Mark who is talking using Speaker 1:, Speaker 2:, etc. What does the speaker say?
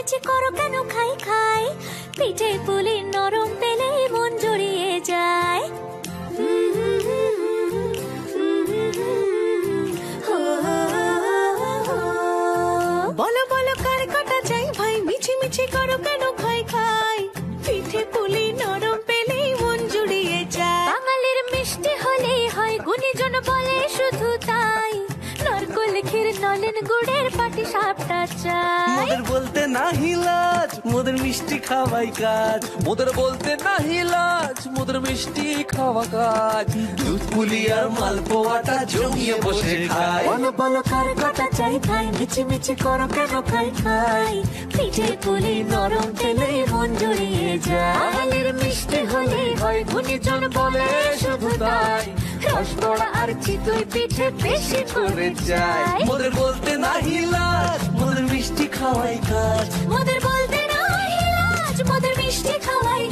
Speaker 1: মিছিমিছি করো কেন খাই খাই, পিঠে পুলি নরম পেলে মন জড়িয়ে যায়। বলো বলো কার কাটা চাই ভাই, মিছিমিছি করো কেন খাই খাই, পিঠে পুলি নরম পেলেই মন জুড়িয়ে যায়। বাঙালির মিষ্টি হলেই হয়, গুণীজন বলে শুধু তাই, নারকোল ক্ষীর নলেন গুড়ের পাটি সাপটা চাই।
Speaker 2: মোদের বলতে নাহি লাজ, মোদের মিষ্টি খাওয়াই কাজ। মোদের বলতে নাহি লাজ, মোদের মিষ্টি খাওয়া কাজ। দুধ পুলি আর মালপোয়াটা জমিয়ে বসে খায়।
Speaker 1: বলো বলো কার কাটা চাই ভাই, মিছিমিছি করো কেন খাই খাই, পিঠে পুলি নরম পেলেই মন জড়িয়ে যায়। বাঙালির মিষ্টি হলেই হয়, গুণীজন বলে শুধু তাই, রসবড়া আর চিতই পিঠে বেশি করে যায়।
Speaker 2: মোদের বলতে নাহি লাজ, মোদের মিষ্টি খাওয়াই কাজ।
Speaker 1: মোদের বলতে নাই লাজ, মোদের মিষ্টি খাওয়াই